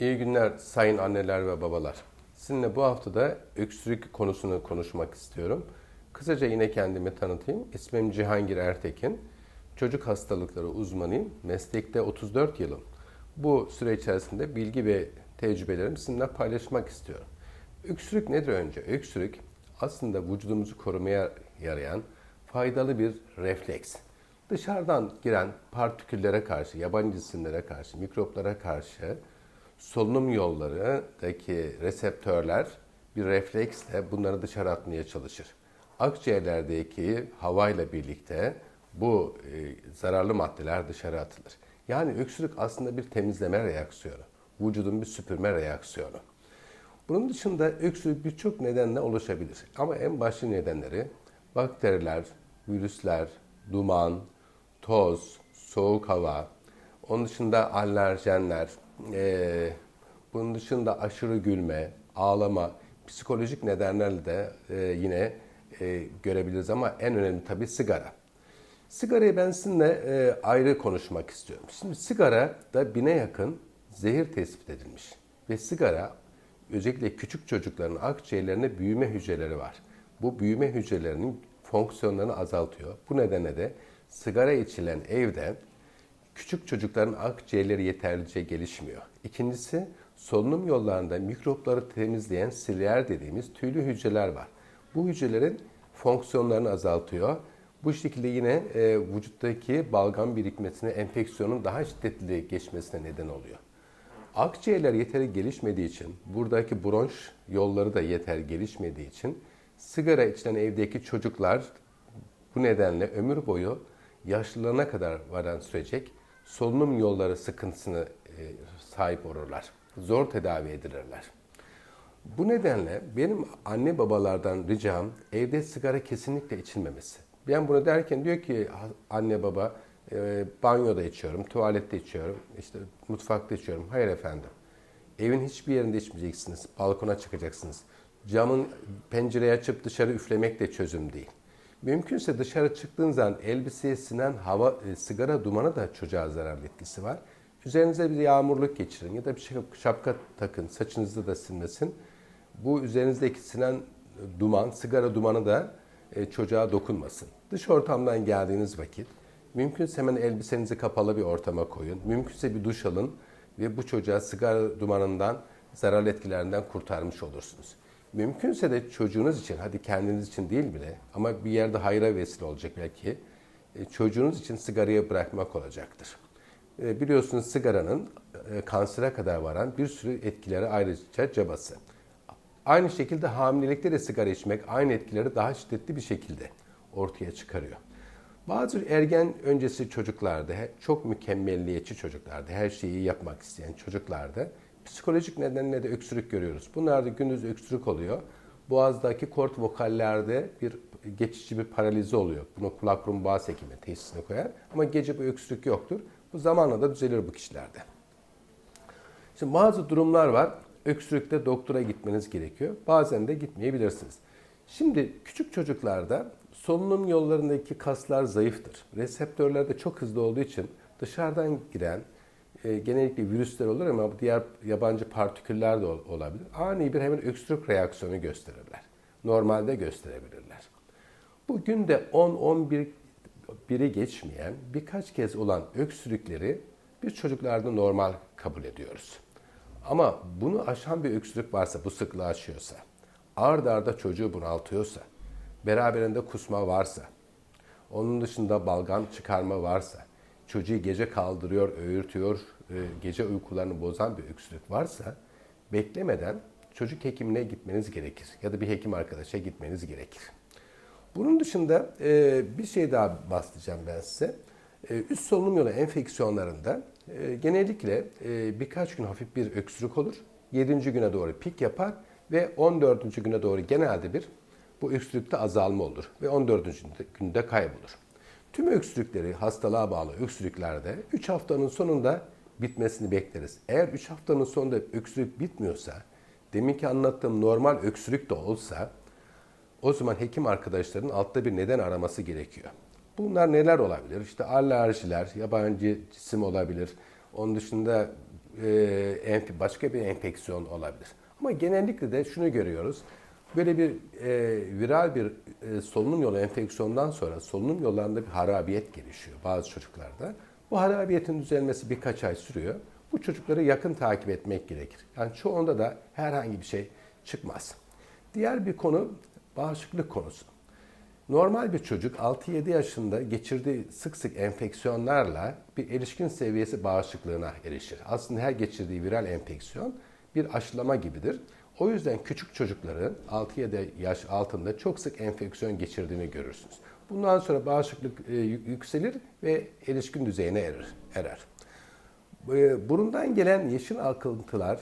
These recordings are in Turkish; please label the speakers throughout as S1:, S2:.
S1: İyi günler sayın anneler ve babalar. Sizinle bu haftada öksürük konusunu konuşmak istiyorum. Kısaca yine kendimi tanıtayım. İsmim Cihangir Ertekin. Çocuk hastalıkları uzmanıyım. Meslekte 34 yılım. Bu süre içerisinde bilgi ve tecrübelerimi sizinle paylaşmak istiyorum. Öksürük nedir önce? Öksürük aslında vücudumuzu korumaya yarayan faydalı bir refleks. Dışarıdan giren partiküllere karşı, yabancı cisimlere karşı, mikroplara karşı solunum yollarındaki reseptörler bir refleksle bunları dışarı atmaya çalışır. Akciğerlerdeki havayla birlikte bu zararlı maddeler dışarı atılır. Yani öksürük aslında bir temizleme reaksiyonu. Vücudun bir süpürme reaksiyonu. Bunun dışında öksürük birçok nedenle oluşabilir. Ama en başlı nedenleri bakteriler, virüsler, duman, toz, soğuk hava, onun dışında alerjenler, bunun dışında aşırı gülme, ağlama, psikolojik nedenlerle de yine görebiliriz ama en önemli tabii sigara. Sigarayı ben sizinle ayrı konuşmak istiyorum. Şimdi sigarada 1000'e yakın zehir tespit edilmiş. Ve sigara özellikle küçük çocukların akciğerlerinde büyüme hücreleri var. Bu büyüme hücrelerinin fonksiyonlarını azaltıyor. Bu nedenle de sigara içilen evde küçük çocukların akciğerleri yeterlice gelişmiyor. İkincisi, solunum yollarında mikropları temizleyen silyar dediğimiz tüylü hücreler var. Bu hücrelerin fonksiyonlarını azaltıyor. Bu şekilde yine vücuttaki balgam birikmesine, enfeksiyonun daha şiddetli geçmesine neden oluyor. Akciğerler yeteri gelişmediği için, buradaki bronş yolları da yeter gelişmediği için sigara içilen evdeki çocuklar bu nedenle ömür boyu yaşlılarına kadar varan sürecek solunum yolları sıkıntısına sahip olurlar. Zor tedavi edilirler. Bu nedenle benim anne babalardan ricam evde sigara kesinlikle içilmemesi. Ben bunu derken diyor ki anne baba banyoda içiyorum, tuvalette içiyorum, işte mutfakta içiyorum. Hayır efendim. Evin hiçbir yerinde içmeyeceksiniz. Balkona çıkacaksınız. Camın pencereyi açıp dışarı üflemek de çözüm değil. Mümkünse dışarı çıktığınız zaman elbiseye sinen sigara dumanı da çocuğa zararlı etkisi var. Üzerinize bir yağmurluk geçirin ya da bir şapka takın, saçınızda da sinmesin. Bu üzerinizdeki sinen duman, sigara dumanı da çocuğa dokunmasın. Dış ortamdan geldiğiniz vakit mümkünse hemen elbisenizi kapalı bir ortama koyun. Mümkünse bir duş alın ve bu çocuğa sigara dumanından, zararlı etkilerinden kurtarmış olursunuz. Mümkünse de çocuğunuz için, hadi kendiniz için değil bile ama bir yerde hayra vesile olacak belki, çocuğunuz için sigarayı bırakmak olacaktır. Biliyorsunuz sigaranın kansere kadar varan bir sürü etkileri ayrıca cabası. Aynı şekilde hamilelikte de sigara içmek aynı etkileri daha şiddetli bir şekilde ortaya çıkarıyor. Bazı ergen öncesi çocuklarda, çok mükemmelliyetçi çocuklarda, her şeyi yapmak isteyen çocuklarda psikolojik nedenle de öksürük görüyoruz. Bunlarda gündüz öksürük oluyor. Boğazdaki kort vokallerde bir geçici bir paralize oluyor. Bunu kulak burun boğaz hekimi teşhisine koyar. Ama gece bu öksürük yoktur. Bu zamanla da düzelir bu kişilerde. Şimdi bazı durumlar var. Öksürükte doktora gitmeniz gerekiyor. Bazen de gitmeyebilirsiniz. Şimdi küçük çocuklarda solunum yollarındaki kaslar zayıftır. Reseptörler de çok hızlı olduğu için dışarıdan giren genellikle virüsler olur ama diğer yabancı partiküller de olabilir. Ani bir hemen öksürük reaksiyonu gösterirler. Normalde gösterebilirler. Bu günde 10-11'i geçmeyen birkaç kez olan öksürükleri biz çocuklarda normal kabul ediyoruz. Ama bunu aşan bir öksürük varsa, bu sıklığı aşıyorsa, ard arda çocuğu bunaltıyorsa, beraberinde kusma varsa, onun dışında balgam çıkarma varsa, çocuğu gece kaldırıyor, öğürtüyor, gece uykularını bozan bir öksürük varsa, beklemeden çocuk hekimine gitmeniz gerekir. Ya da bir hekim arkadaşa gitmeniz gerekir. Bunun dışında bir şey daha bahsedeceğim ben size. Üst solunum yolu enfeksiyonlarında genellikle birkaç gün hafif bir öksürük olur. 7. güne doğru pik yapar ve 14. güne doğru genelde bir bu öksürükte azalma olur ve 14. günde kaybolur. Tüm öksürükleri, hastalığa bağlı öksürüklerde 3 haftanın sonunda bitmesini bekleriz. Eğer 3 haftanın sonunda öksürük bitmiyorsa, deminki anlattığım normal öksürük de olsa, o zaman hekim arkadaşların altta bir neden araması gerekiyor. Bunlar neler olabilir? İşte alerjiler, yabancı cisim olabilir. Onun dışında başka bir enfeksiyon olabilir. Ama genellikle de şunu görüyoruz. Böyle bir viral bir solunum yolu enfeksiyondan sonra solunum yollarında bir harabiyet gelişiyor bazı çocuklarda. Bu harabiyetin düzelmesi birkaç ay sürüyor. Bu çocukları yakın takip etmek gerekir. Yani çoğunda da herhangi bir şey çıkmaz. Diğer bir konu bağışıklık konusu. Normal bir çocuk 6-7 yaşında geçirdiği sık sık enfeksiyonlarla bir erişkin seviyesi bağışıklığına erişir. Aslında her geçirdiği viral enfeksiyon bir aşılama gibidir. O yüzden küçük çocukların 6-7 yaş altında çok sık enfeksiyon geçirdiğini görürsünüz. Bundan sonra bağışıklık yükselir ve erişkin düzeyine erer. Burundan gelen yeşil akıntılar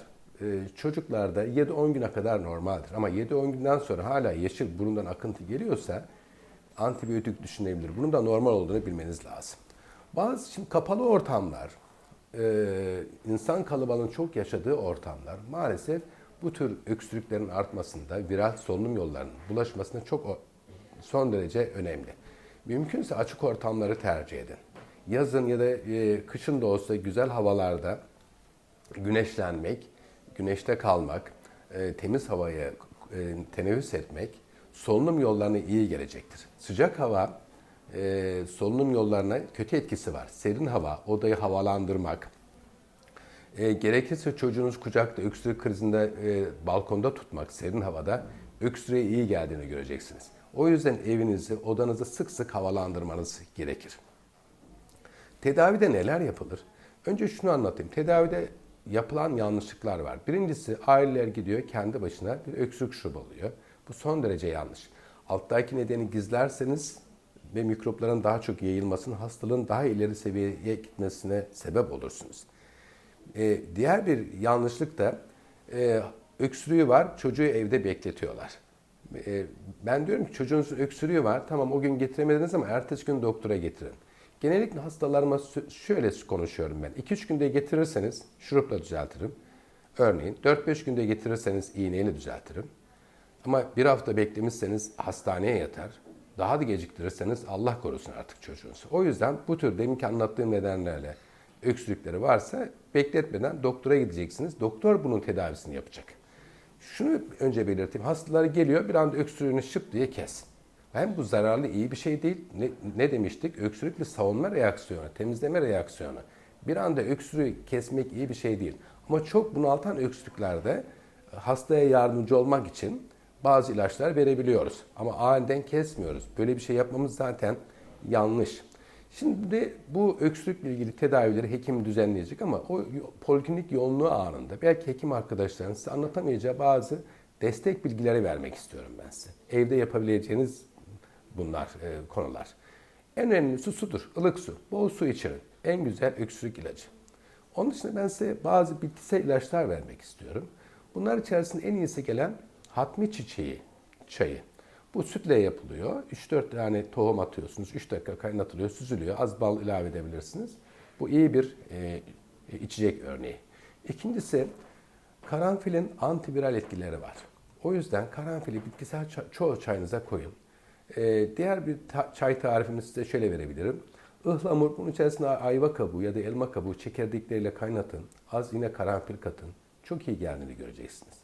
S1: çocuklarda 7-10 güne kadar normaldir. Ama 7-10 günden sonra hala yeşil burundan akıntı geliyorsa antibiyotik düşünebilir. Bunun da normal olduğunu bilmeniz lazım. Şimdi kapalı ortamlar, insan kalabalığının çok yaşadığı ortamlar maalesef bu tür öksürüklerin artmasında, viral solunum yollarının bulaşmasında çok son derece önemli. Mümkünse açık ortamları tercih edin. Yazın ya da kışın da olsa güzel havalarda güneşlenmek, güneşte kalmak, temiz havaya teneffüs etmek solunum yollarına iyi gelecektir. Sıcak hava solunum yollarına kötü etkisi var. Serin hava, odayı havalandırmak, gerekirse çocuğunuz kucakta öksürük krizinde balkonda tutmak serin havada öksürüğe iyi geldiğini göreceksiniz. O yüzden evinizi, odanızı sık sık havalandırmanız gerekir. Tedavide neler yapılır? Önce şunu anlatayım. Tedavide yapılan yanlışlıklar var. Birincisi aileler gidiyor kendi başına bir öksürük şurubu alıyor. Bu son derece yanlış. Alttaki nedeni gizlerseniz ve mikropların daha çok yayılmasını, hastalığın daha ileri seviyeye gitmesine sebep olursunuz. Diğer bir yanlışlık da öksürüğü var, çocuğu evde bekletiyorlar. Ben diyorum ki çocuğunuzun öksürüğü var, tamam o gün getiremediniz ama ertesi gün doktora getirin. Genellikle hastalarıma şöyle konuşuyorum ben. 2-3 günde getirirseniz şurupla düzeltirim. Örneğin 4-5 günde getirirseniz iğneyle düzeltirim. Ama bir hafta beklemişseniz hastaneye yatar. Daha da geciktirirseniz Allah korusun artık çocuğunuzu. O yüzden bu tür deminki anlattığım nedenlerle öksürükleri varsa bekletmeden doktora gideceksiniz. Doktor bunun tedavisini yapacak. Şunu önce belirteyim. Hastalar geliyor bir anda öksürüğünü şıp diye kes. Hem bu zararlı iyi bir şey değil. Ne demiştik? Öksürük bir savunma reaksiyonu, temizleme reaksiyonu. Bir anda öksürüğü kesmek iyi bir şey değil. Ama çok bunaltan öksürüklerde hastaya yardımcı olmak için bazı ilaçlar verebiliyoruz. Ama aniden kesmiyoruz. Böyle bir şey yapmamız zaten yanlış. Şimdi bu öksürükle ilgili tedavileri hekim düzenleyecek ama o poliklinik yoğunluğu anında belki hekim arkadaşların size anlatamayacağı bazı destek bilgileri vermek istiyorum ben size. Evde yapabileceğiniz bunlar konular. En önemlisi sudur, ılık su. Bol su içirin. En güzel öksürük ilacı. Onun dışında ben size bazı bitkisel ilaçlar vermek istiyorum. Bunlar içerisinde en iyisi gelen hatmi çiçeği çayı. Bu sütle yapılıyor. 3-4 tane tohum atıyorsunuz. 3 dakika kaynatılıyor, süzülüyor. Az bal ilave edebilirsiniz. Bu iyi bir içecek örneği. İkincisi, karanfilin antiviral etkileri var. O yüzden karanfili bitkisel çoğu çayınıza koyun. Diğer bir çay tarifini size şöyle verebilirim. Ihlamur, bunun içerisine ayva kabuğu ya da elma kabuğu çekirdekleriyle kaynatın. Az yine karanfil katın. Çok iyi geldiğini göreceksiniz.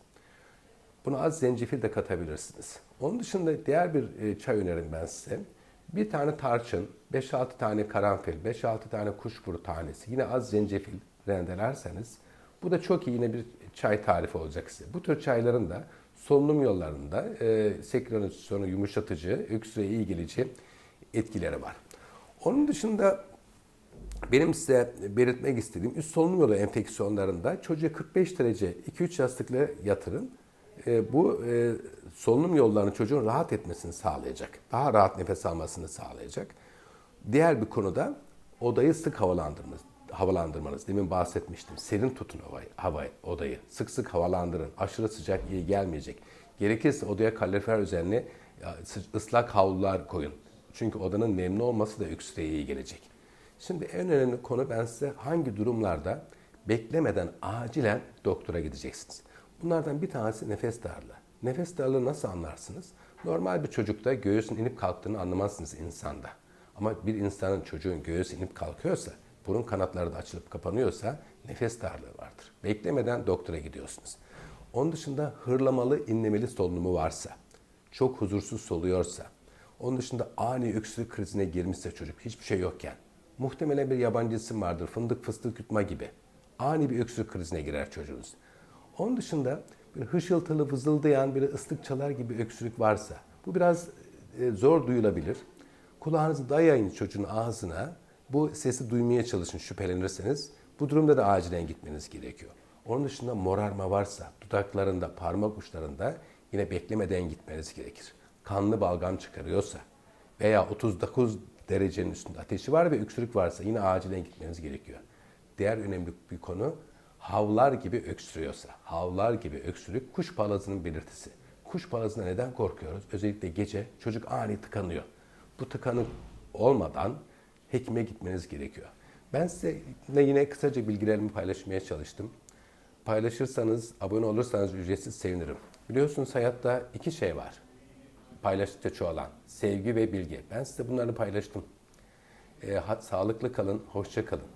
S1: Buna az zencefil de katabilirsiniz. Onun dışında diğer bir çay önerim ben size. Bir tane tarçın, 5-6 tane karanfil, 5-6 tane kuşburnu tanesi, yine az zencefil rendelerseniz bu da çok iyi yine bir çay tarifi olacak size. Bu tür çayların da solunum yollarında sekresyonu yumuşatıcı, öksürüğe iyi gelici etkileri var. Onun dışında benim size belirtmek istediğim üst solunum yolu enfeksiyonlarında çocuğu 45 derece 2-3 yastıkla yatırın. Bu solunum yollarını çocuğun rahat etmesini sağlayacak. Daha rahat nefes almasını sağlayacak. Diğer bir konuda odayı sık havalandırmanız. Demin bahsetmiştim. Serin tutun odayı. Sık sık havalandırın. Aşırı sıcak iyi gelmeyecek. Gerekirse odaya kalorifer üzerine ıslak havlular koyun. Çünkü odanın nemli olması da öksürüğe iyi gelecek. Şimdi en önemli konu ben size hangi durumlarda beklemeden acilen doktora gideceksiniz. Bunlardan bir tanesi nefes darlığı. Nefes darlığı nasıl anlarsınız? Normal bir çocukta göğsün inip kalktığını anlamazsınız insanda. Ama bir insanın çocuğun göğsü inip kalkıyorsa burun kanatları da açılıp kapanıyorsa nefes darlığı vardır. Beklemeden doktora gidiyorsunuz. Onun dışında hırlamalı, inlemeli solunumu varsa, çok huzursuz soluyorsa, onun dışında ani öksürük krizine girmişse çocuk hiçbir şey yokken, muhtemelen bir yabancı isim vardır, fındık fıstık yutma gibi. Ani bir öksürük krizine girer çocuğunuz. Onun dışında bir hışıltılı, vızıldayan, bir ıslık çalar gibi öksürük varsa, bu biraz zor duyulabilir. Kulağınızı dayayın çocuğun ağzına, bu sesi duymaya çalışın şüphelenirseniz. Bu durumda da acilen gitmeniz gerekiyor. Onun dışında morarma varsa, dudaklarında, parmak uçlarında yine beklemeden gitmeniz gerekir. Kanlı balgam çıkarıyorsa veya 39 derecenin üstünde ateşi var ve öksürük varsa yine acilen gitmeniz gerekiyor. Diğer önemli bir konu, havlar gibi öksürüyorsa, havlar gibi öksürük kuş palazının belirtisi. Kuş palazına neden korkuyoruz? Özellikle gece çocuk ani tıkanıyor. Bu tıkanık olmadan hekime gitmeniz gerekiyor. Ben sizinle yine kısaca bilgilerimi paylaşmaya çalıştım. Paylaşırsanız, abone olursanız ücretsiz sevinirim. Biliyorsunuz hayatta iki şey var. Paylaştıkça çoğalan, sevgi ve bilgi. Ben size bunları paylaştım. Sağlıklı kalın, hoşça kalın.